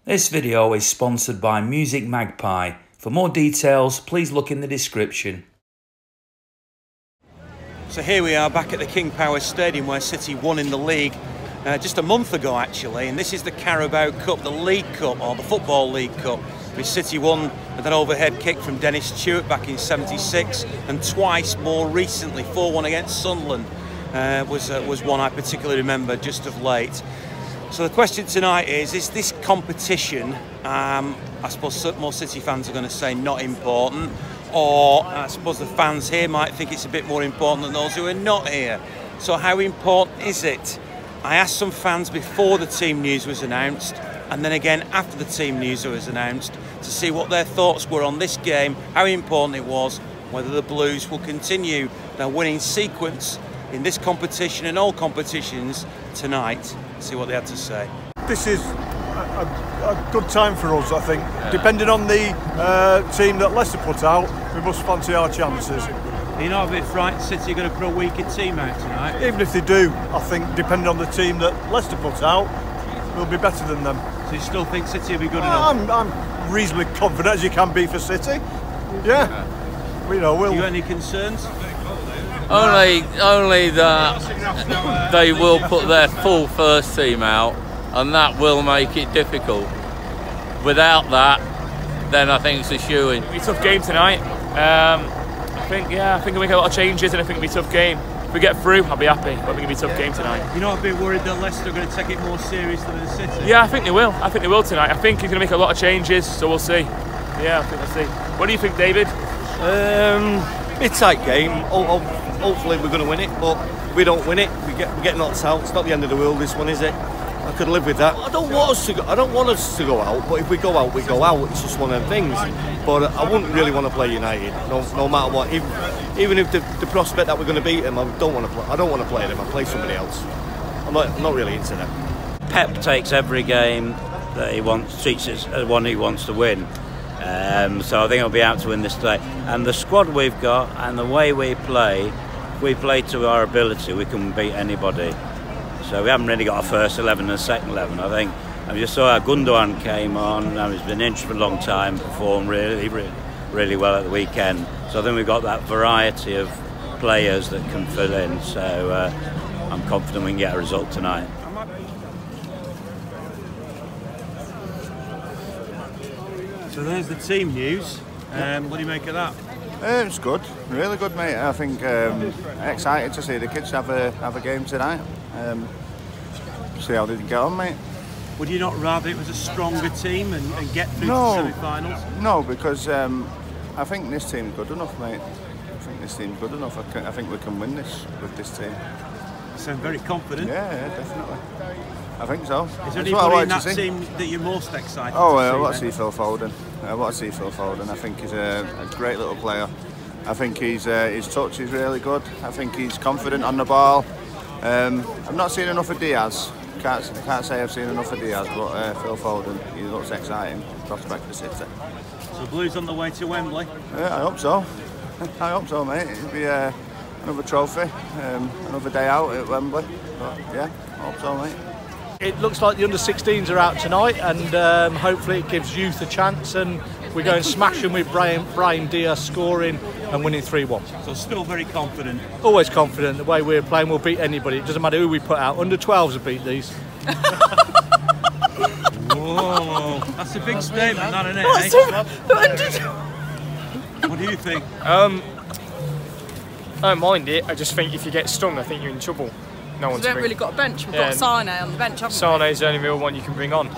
This video is sponsored by Music Magpie. For more details, please look in the description. So here we are back at the King Power Stadium where City won in the league just a month ago actually, and this is the Carabao Cup, the League Cup, or the Football League Cup, which City won with an overhead kick from Dennis Stewart back in '76, and twice more recently, 4-1 against Sunderland was one I particularly remember just of late. So the question tonight is this competition, I suppose more City fans are going to say not important, or I suppose the fans here might think it's a bit more important than those who are not here. So how important is it? I asked some fans before the team news was announced, and then again after the team news was announced, to see what their thoughts were on this game, how important it was, whether the Blues will continue their winning sequence in this competition and all competitions tonight. See what they had to say. This is a good time for us, I think. Depending on the team that Leicester put out, we must fancy our chances. You're not a bit frightened City are going to put a weaker team out tonight? Even if they do, I think, depending on the team that Leicester put out, we'll be better than them. So you still think City will be good enough? I'm reasonably confident as you can be for City. Yeah. You know, we'll... You got any concerns? Only that they will put their full first team out, and that will make it difficult. Without that, then I think it's a shoo-in. It'll be a tough game tonight. I think we'll make a lot of changes, and I think it'll be a tough game. If we get through, I'll be happy, but I think it'll be a tough game tonight. You're not a bit worried that Leicester are going to take it more seriously than City? Yeah, I think they will. I think they will tonight. I think he's going to make a lot of changes, so we'll see. Yeah, I think we'll see. What do you think, David? It's a tight game. Hopefully we're going to win it, but if we don't win it, we get knocked out. It's not the end of the world, this one, is it? I could live with that. I don't want us to go out, but if we go out, we go out. It's just one of them things. But I wouldn't really want to play United, no matter what. Even if the prospect that we're going to beat them, I don't want to play them. I'll play somebody else. I'm not really into them. Pep takes every game that he wants, treats it as one he wants to win. So I think he'll be out to win this today. And the squad we've got and the way we play, if we play to our ability, we can beat anybody. So we haven't really got a first 11 and a second 11. I think I just saw how Gundogan came on. He's been injured for a long time, performed really well at the weekend. So I think we've got that variety of players that can fill in. So I'm confident we can get a result tonight. So there's the team news. What do you make of that? It's good, really good, mate. I think excited to see the kids have a game tonight. See how they get on, mate. Would you not rather it was a stronger team and get through to semi-finals? No, because I think this team's good enough, mate. I think this team's good enough. I think we can win this with this team. You sound very confident. Yeah, definitely. I think so. Is there anybody in that team that you're most excited to see? I want to see Phil Foden. I think he's a great little player. I think his touch is really good. I think he's confident on the ball. I've not seen enough of Diaz. Can't say I've seen enough of Diaz, but Phil Foden, he looks exciting. Prospect for City. So Blues on the way to Wembley? Yeah, I hope so. I hope so, mate. It'll be another trophy, another day out at Wembley. But yeah, I hope so, mate. It looks like the under-16s are out tonight, and hopefully it gives youth a chance, and we go and smash them with Brahim Diaz scoring and winning 3-1. So still very confident? Always confident. The way we're playing, we'll beat anybody. It doesn't matter who we put out. Under-12s will beat these. Whoa, that's a big statement, that, isn't it? What do you think? I don't mind it. I just think if you get stung, I think you're in trouble. No one's really got a bench. We've got Sane on the bench, haven't we? Sane's the only real one you can bring on.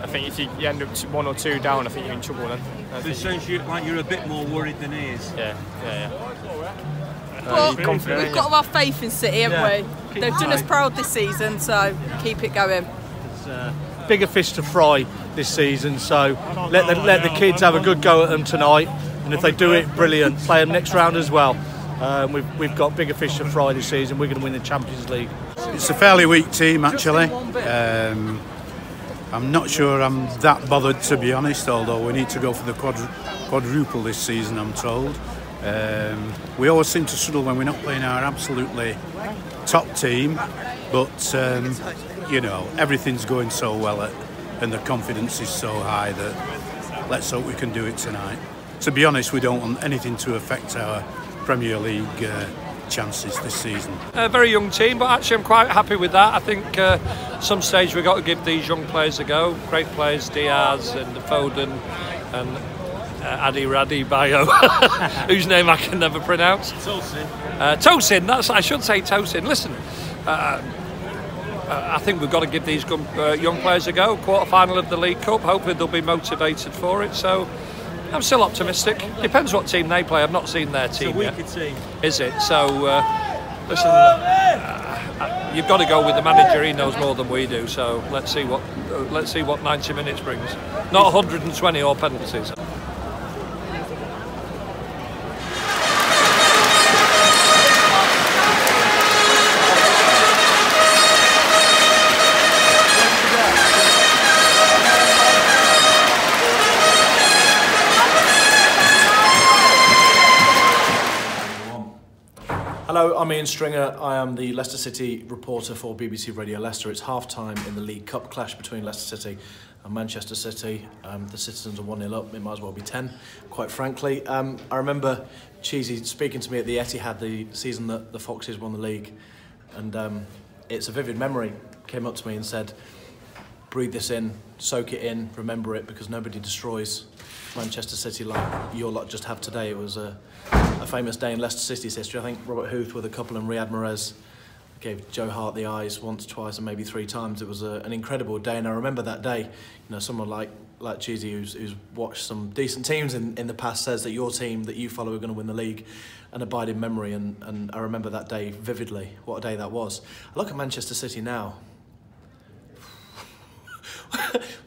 I think if you end up 1 or 2 down, I think you're in trouble then. It sounds like you're a bit more worried than he is. Yeah. Well, we've got to have faith in City, haven't we? They've done us proud this season, so keep it going. It's bigger fish to fry this season, so let the kids have a good go at them tonight, and if they do it, brilliant. Play them next round as well. We've got bigger fish to fry this season. We're going to win the Champions League. It's a fairly weak team, actually. I'm not sure I'm that bothered, to be honest, although we need to go for the quadruple this season, I'm told. We always seem to struggle when we're not playing our absolutely top team, but you know, everything's going so well and the confidence is so high that let's hope we can do it tonight. To be honest, we don't want anything to affect our Premier League chances this season. A very young team, but actually I'm quite happy with that. I think some stage we've got to give these young players a go. Great players, Diaz and Foden and Adi Radi Bayo, whose name I can never pronounce. Tosin, I should say Tosin. Listen, I think we've got to give these young players a go. Quarter-final of the League Cup, hopefully they'll be motivated for it. So I'm still optimistic. Depends what team they play. I've not seen their team yet. It's a weaker team. Is it? So, listen, you've got to go with the manager. He knows more than we do. So let's see what 90 minutes brings. Not 120 or penalties. Hello, I'm Ian Stringer. I am the Leicester City reporter for BBC Radio Leicester. It's half-time in the League Cup clash between Leicester City and Manchester City. The Citizens are 1-0 up. It might as well be 10, quite frankly. I remember Cheesy speaking to me at the Etihad the season that the Foxes won the league. And it's a vivid memory. Came up to me and said, breathe this in, soak it in, remember it, because nobody destroys Manchester City like your lot just have today. It was a famous day in Leicester City's history. I think Robert Huth with a couple and Riyad Mahrez gave Joe Hart the eyes once, twice and maybe 3 times. It was an incredible day, and I remember that day. You know, someone like Cheesy who's watched some decent teams in the past says that your team that you follow are going to win the league and abide in memory, and I remember that day vividly, what a day that was. I look at Manchester City now.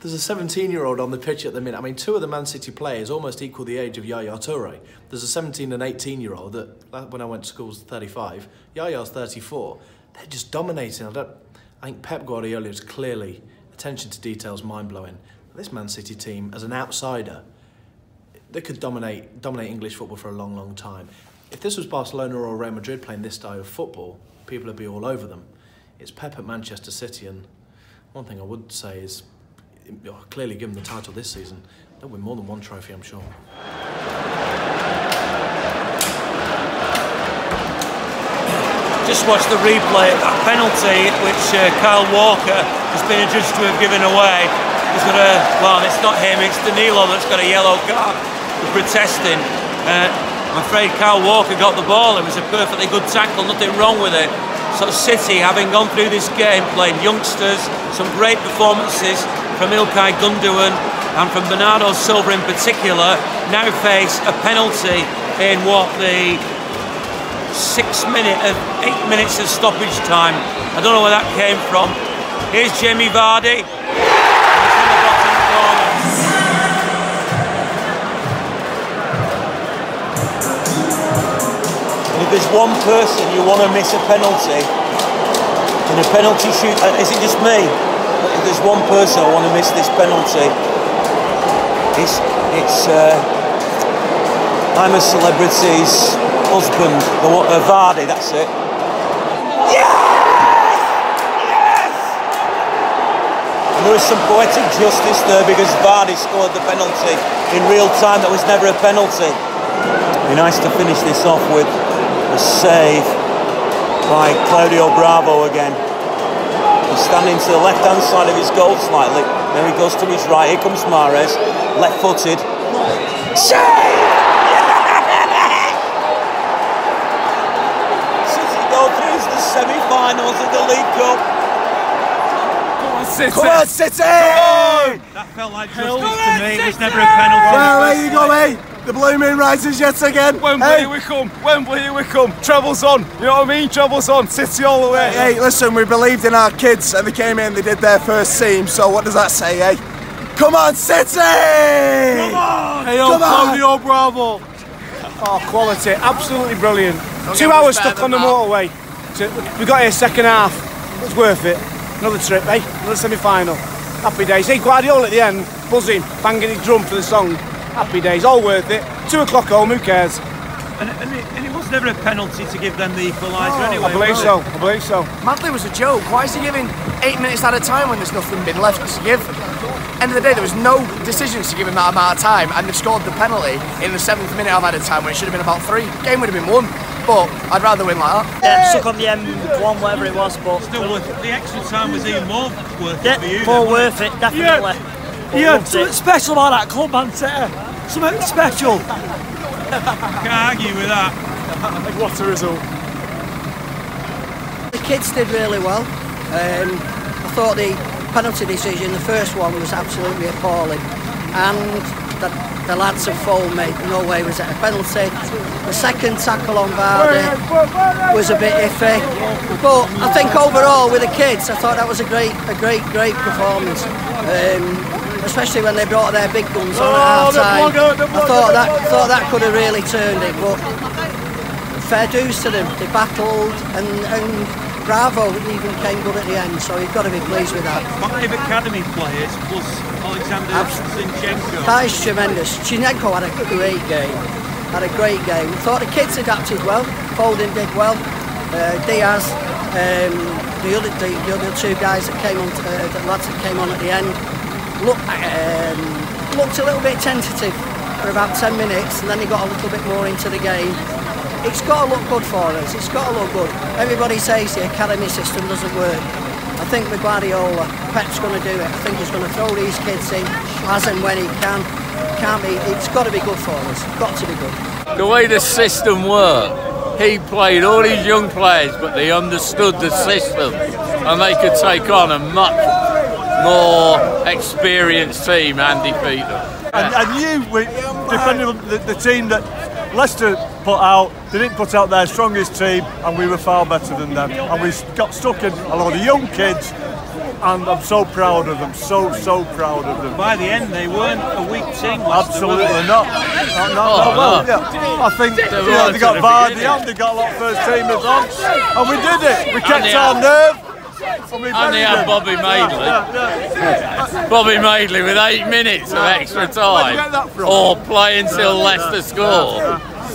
There's a 17-year-old on the pitch at the minute. I mean, 2 of the Man City players almost equal the age of Yaya Toure. There's a 17 and 18-year-old that, when I went to school, was 35. Yaya's 34. They're just dominating. I think Pep Guardiola's clearly, attention to detail is mind-blowing. This Man City team, as an outsider, they could dominate English football for a long, long time. If this was Barcelona or Real Madrid playing this style of football, people would be all over them. It's Pep at Manchester City, and one thing I would say is, clearly given the title this season, they'll win more than 1 trophy, I'm sure. Just watch the replay of that penalty which Kyle Walker has been adjudged to have given away. He's got well, it's not him, it's Danilo that's got a yellow card for protesting. I'm afraid Kyle Walker got the ball. It was a perfectly good tackle, nothing wrong with it. So City, having gone through this game, playing youngsters, some great performances from Ilkay Gundogan and from Bernardo Silva in particular, now face a penalty in what the 8 minutes of stoppage time. I don't know where that came from. Here's Jamie Vardy. And if there's one person you want to miss a penalty in a penalty shoot, is it just me? If there's one person I want to miss this penalty, it's I'm a Celebrity's husband, Vardy, that's it. Yes! Yes! And there is some poetic justice there because Vardy scored the penalty in real time. That was never a penalty. It'd be nice to finish this off with a save by Claudio Bravo again. He's standing to the left-hand side of his goal slightly. Then he goes to his right. Here comes Mahrez, left-footed. Save! City go through to the semi-finals of the League Cup. Come on, City! Come on, City! Come on! That felt like justice to me. It was never a penalty. Well, there you go, eh? The blue moon rises yet again. Wembley, here we come. Wembley, here we come. Trebles on. You know what I mean? Trebles on. City all the way. Hey, listen, we believed in our kids and they came in, they did their first team. So what does that say, eh? Come on, City! Come on! Hey, Claudio Bravo. Oh, quality. Absolutely brilliant. 2 hours stuck on the motorway. We got here second half. It was worth it. Another trip, eh? Another semi-final. Happy days. Hey, Guardiola at the end, buzzing, banging his drum for the song. Happy days, all worth it. 2 o'clock home, who cares? And it was never a penalty to give them the equaliser anyway. I believe so. Madley was a joke. Why is he giving 8 minutes at a time when there's nothing been left to give? end of the day, there was no decisions to give him that amount of time, and they've scored the penalty in the 7th minute of added time when it should have been about 3. Game would have been won, but I'd rather win like that. Yeah, stuck on the M1, whatever it was, but still worth it. The extra time was even more worth it for you. More worth it, definitely. Yeah, something special about that club, Man City. Something special. Can't argue with that. What a result. The kids did really well. I thought the penalty decision, the first one, was absolutely appalling, and the lads have fouled me. No way was it a penalty. The second tackle on Vardy was a bit iffy, but I think overall with the kids, I thought that was a great performance. Especially when they brought their big guns on at half time. I thought that could have really turned it, but fair dues to them. They battled, and Bravo even came good at the end, so you've got to be pleased with that. 5 academy players plus Alexander Zinchenko. That is tremendous. Zinchenko had a great game. I thought the kids adapted well. Foden did well. Diaz, the other 2 guys that came on, the lads that came on at the end, looked a little bit tentative for about 10 minutes, and then he got a little bit more into the game. It's got to look good for us. It's got to look good. Everybody says the academy system doesn't work. I think with Guardiola, Pep's going to do it. I think he's going to throw these kids in as and when he can. It's got to be good for us. Got to be good. The way the system worked, he played all these young players, but they understood the system, and they could take on a much more experienced team and defeat them. And you, depending on the team that Leicester put out, they didn't put out their strongest team, and we were far better than them. And we got stuck in a lot of young kids, and I'm so proud of them, so proud of them. By the end, they weren't a weak team. Absolutely not. Well, yeah, I think they got Vardy on, they got a lot of first teamers on, and we did it. We kept our nerve. And they had Bobby Madeley. Bobby Madeley with 8 minutes of extra time, or play until Leicester score,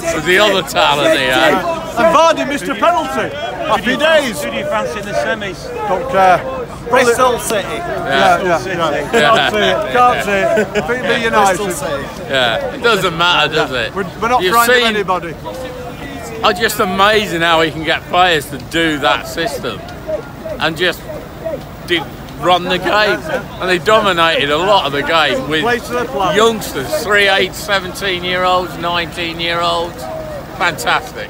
was the other talent he had. And Vardy missed a penalty. Happy days. Who do you fancy in the semis? Don't care. Bristol City. Yeah. Can't see it. I think it'll be United. Yeah, it doesn't matter, does it? We're not frightened of anybody. It's just amazing how he can get players to do that system and just run the game. And they dominated a lot of the game with youngsters, 3, 8, 17-year-olds, 19-year-olds. Fantastic.